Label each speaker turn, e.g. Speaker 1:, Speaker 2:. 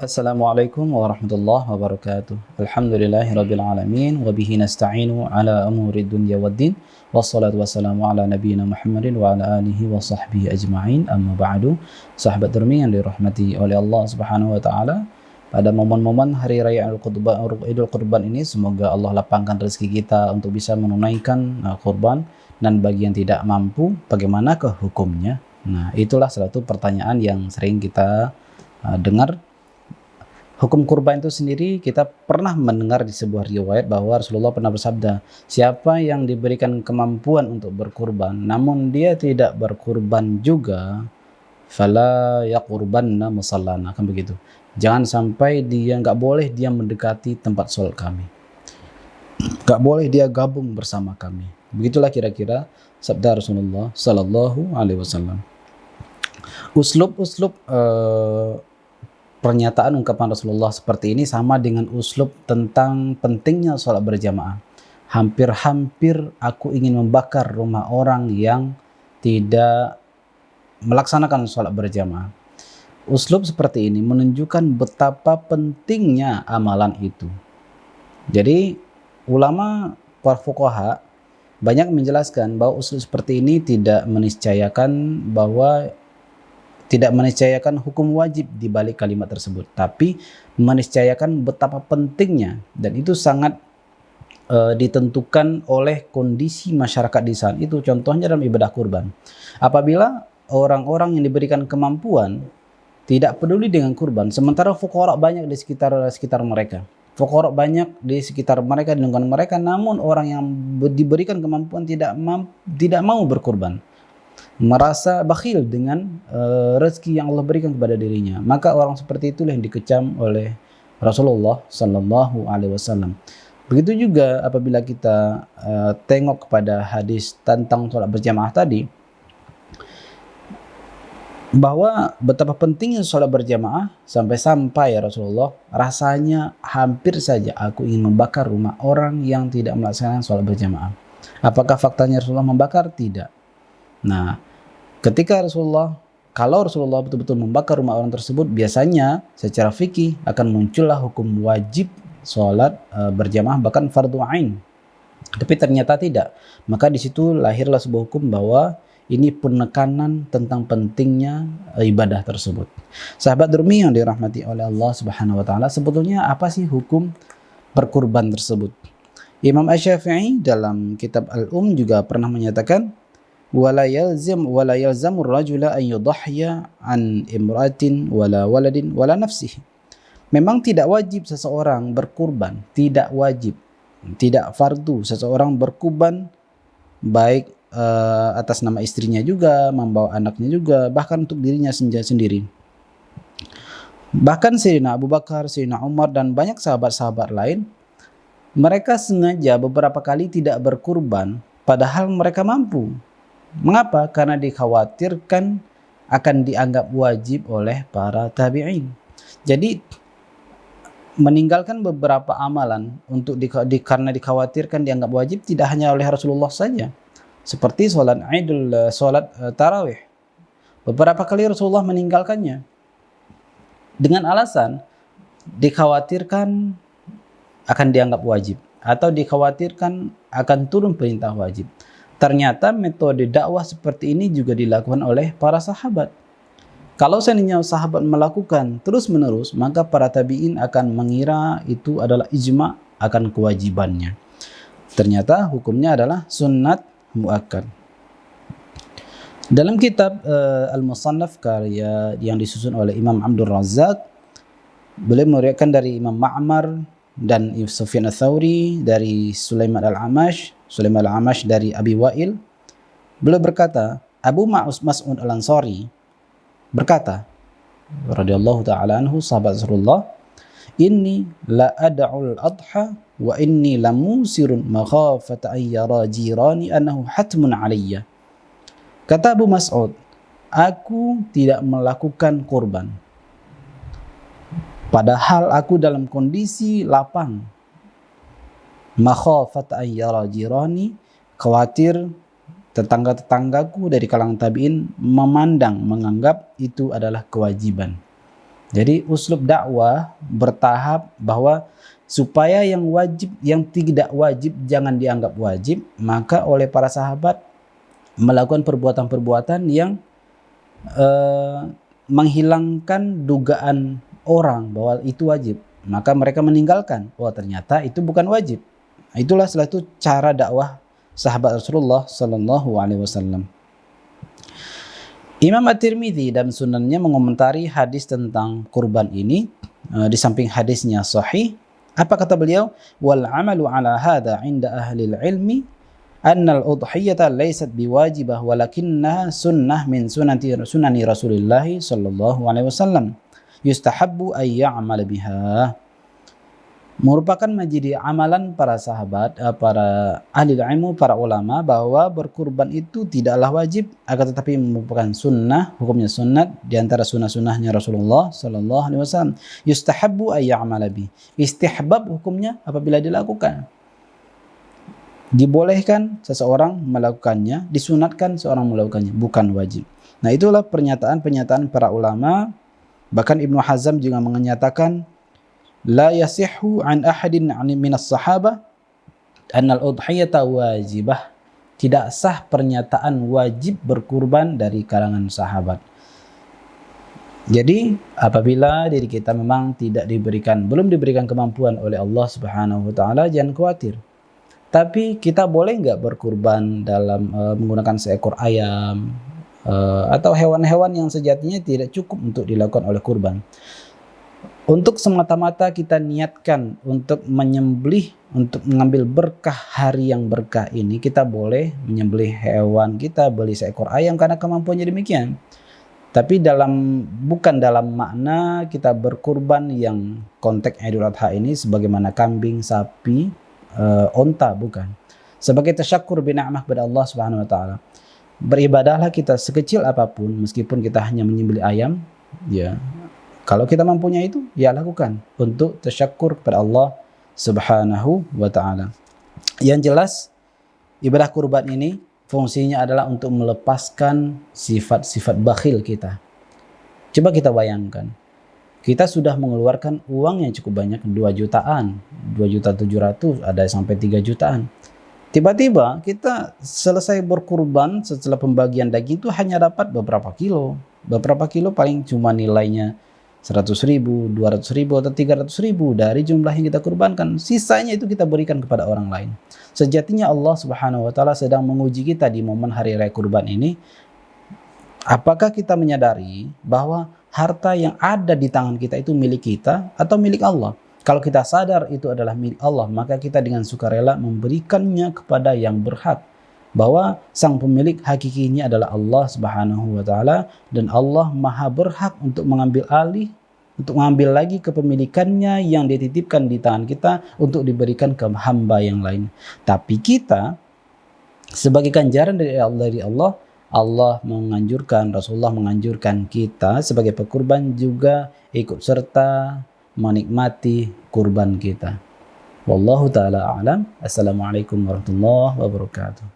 Speaker 1: Assalamualaikum warahmatullahi wabarakatuh. Alhamdulillahirabbil alamin wa bihi nasta'inu ala umuri dunya waddin. Wassalatu wassalamu ala nabiyyina Muhammadin wa ala alihi wa sahbihi ajma'in. Amma ba'du. Sahabat Durmi yang dirahmati oleh Allah Subhanahu wa taala, pada momen-momen hari raya Idul Kurban ini semoga Allah lapangkan rezeki kita untuk bisa menunaikan kurban, dan bagi yang tidak mampu bagaimana ke hukumnya. Nah, itulah salah satu pertanyaan yang sering kita dengar. Hukum kurban itu sendiri, kita pernah mendengar di sebuah riwayat bahwa Rasulullah pernah bersabda, siapa yang diberikan kemampuan untuk berkurban namun dia tidak berkurban juga, fala yaqurbanna musallana, kan begitu. Jangan sampai nggak boleh dia mendekati tempat sholat kami, nggak boleh dia gabung bersama kami. Begitulah kira-kira sabda Rasulullah Sallallahu Alaihi Wasallam. Uslub pernyataan ungkapan Rasulullah seperti ini sama dengan uslub tentang pentingnya sholat berjamaah. Hampir-hampir aku ingin membakar rumah orang yang tidak melaksanakan sholat berjamaah. Uslub seperti ini menunjukkan betapa pentingnya amalan itu. Jadi ulama para fuqaha banyak menjelaskan bahwa uslub seperti ini tidak meniscayakan hukum wajib di balik kalimat tersebut, tapi meniscayakan betapa pentingnya, dan itu sangat ditentukan oleh kondisi masyarakat di saat itu. Contohnya dalam ibadah kurban, apabila orang-orang yang diberikan kemampuan tidak peduli dengan kurban, sementara fuqara banyak di sekitar mereka, fuqara banyak di sekitar mereka, di lingkungan mereka, namun orang yang diberikan kemampuan tidak mau berkurban, merasa bakhil dengan rezeki yang Allah berikan kepada dirinya, maka orang seperti itulah yang dikecam oleh Rasulullah Sallallahu Alaihi Wasallam. Begitu juga apabila kita tengok kepada hadis tentang sholat berjamaah tadi, bahwa betapa pentingnya sholat berjamaah sampai Rasulullah rasanya hampir saja aku ingin membakar rumah orang yang tidak melaksanakan sholat berjamaah. Apakah faktanya Rasulullah membakar? Tidak. Nah, kalau Rasulullah betul-betul membakar rumah orang tersebut, biasanya secara fikih akan muncullah hukum wajib sholat berjamaah, bahkan fardu ain. Tapi ternyata tidak. Maka di situ lahirlah sebuah hukum bahwa ini penekanan tentang pentingnya ibadah tersebut. Sahabat Durmi yang dirahmati oleh Allah Subhanahu wa taala, sebetulnya apa sih hukum berkurban tersebut? Imam Asy-Syafi'i dalam kitab juga pernah menyatakan, wala yalzamu rajula an yudahya an imratin wala waladin wala nafsihi. Memang tidak wajib seseorang berkurban, tidak wajib, tidak fardu seseorang berkurban, baik atas nama istrinya juga, membawa anaknya juga, bahkan untuk dirinya sendiri. Bahkan Sayyidina Abu Bakar, Sayyidina Umar, dan banyak sahabat-sahabat lain, mereka sengaja beberapa kali tidak berkurban padahal mereka mampu. Mengapa? Karena dikhawatirkan akan dianggap wajib oleh para tabi'in. Jadi meninggalkan beberapa amalan karena dikhawatirkan dianggap wajib tidak hanya oleh Rasulullah saja. Seperti sholat tarawih. Beberapa kali Rasulullah meninggalkannya dengan alasan dikhawatirkan akan dianggap wajib atau dikhawatirkan akan turun perintah wajib. Ternyata metode dakwah seperti ini juga dilakukan oleh para sahabat. Kalau seandainya sahabat melakukan terus-menerus, maka para tabi'in akan mengira itu adalah ijma' akan kewajibannya. Ternyata hukumnya adalah sunnat muakkad. Dalam kitab Al-Musannaf, karya yang disusun oleh Imam Abdul Razzaq, beliau meriwayatkan dari Imam Ma'mar dan Sufyan Ats-Tsauri dari Sulaiman Al-Amash dari Abi Wa'il. Beliau berkata, Abu Mas'ud Al-Ansari berkata, radhiyallahu ta'ala anhu, sahabat Rasulullah, inni la ad'ul adha wa inni lamusirun makhafata an yara jirani annahu hatmun alayya. Kata Abu Mas'ud, aku tidak melakukan kurban padahal aku dalam kondisi lapang, makhafata an yara jirani, khawatir tetangga-tetanggaku dari kalangan tabi'in menganggap itu adalah kewajiban. Jadi uslub dakwah bertahap, bahwa supaya yang wajib, yang tidak wajib jangan dianggap wajib, maka oleh para sahabat melakukan perbuatan-perbuatan yang menghilangkan dugaan orang bahwa itu wajib. Maka mereka meninggalkan, oh ternyata itu bukan wajib. Itulah salah satu cara dakwah sahabat Rasulullah Sallallahu Alaihi Wasallam. Imam At-Tirmidzi dan sunannya mengomentari hadis tentang kurban ini. Di samping hadisnya sahih, apa kata beliau? Wal amalu ala hadha 'inda ahli ilmi anna al-udhiyata laysat biwajibah walakinnaha sunnah min sunani Rasulillah sallallahu alaihi wasallam. Yustahabbu ay ya'mal biha. Merupakan menjadi amalan para sahabat, para ahli ilmu, para ulama, bahwa berkurban itu tidaklah wajib, akan tetapi merupakan sunnah, hukumnya sunnat di antara sunnah-sunnahnya Rasulullah sallallahu alaihi wasallam. Yustahabbu ay ya'mal bi. Istihbab hukumnya apabila dilakukan. Dibolehkan seseorang melakukannya, disunatkan seorang melakukannya, bukan wajib. Nah, itulah pernyataan-pernyataan para ulama. Bahkan Ibnu Hazm juga menyatakan, la yasihhu an ahadin minas sahabah annal udhiyata wajibah. Tidak sah pernyataan wajib berkurban dari kalangan sahabat. Jadi apabila diri kita memang belum diberikan kemampuan oleh Allah Subhanahu wa taala, jangan khawatir. Tapi kita boleh nggak berkurban dalam menggunakan seekor ayam atau hewan-hewan yang sejatinya tidak cukup untuk dilakukan oleh kurban. Untuk semata-mata kita niatkan untuk menyembelih, untuk mengambil berkah hari yang berkah ini, kita boleh menyembelih hewan, kita beli seekor ayam karena kemampuannya demikian. Tapi bukan dalam makna kita berkurban yang konteks Idul Adha ini sebagaimana kambing, sapi, onta, bukan. Sebagai tasyakur bina'mah kepada Allah Subhanahu wa taala. Beribadahlah kita sekecil apapun, meskipun kita hanya menyembelih ayam, ya. Kalau kita mampunya itu, ya lakukan untuk tasyakur kepada Allah Subhanahu wa taala. Yang jelas, ibadah kurban ini fungsinya adalah untuk melepaskan sifat-sifat bakhil kita. Coba kita bayangkan, kita sudah mengeluarkan uang yang cukup banyak, 2 jutaan, 2.700.000, ada sampai 3 jutaan. Tiba-tiba kita selesai berkurban, setelah pembagian daging itu hanya dapat beberapa kilo. Beberapa kilo paling cuma nilainya 100.000, 200.000 atau 300.000 dari jumlah yang kita kurbankan. Sisanya itu kita berikan kepada orang lain. Sejatinya Allah Subhanahu wa taala sedang menguji kita di momen hari raya kurban ini. Apakah kita menyadari bahwa harta yang ada di tangan kita itu milik kita atau milik Allah? Kalau kita sadar itu adalah milik Allah, maka kita dengan sukarela memberikannya kepada yang berhak. Bahwa sang pemilik hakikinya adalah Allah Subhanahu wa taala, dan Allah Maha berhak untuk mengambil alih, untuk mengambil lagi kepemilikannya yang dititipkan di tangan kita untuk diberikan ke hamba yang lain. Tapi kita sebagai ganjaran dari Allah, Allah menganjurkan, Rasulullah menganjurkan kita sebagai pekurban juga ikut serta menikmati kurban kita. Wallahu ta'ala a'lam. Assalamualaikum warahmatullahi wabarakatuh.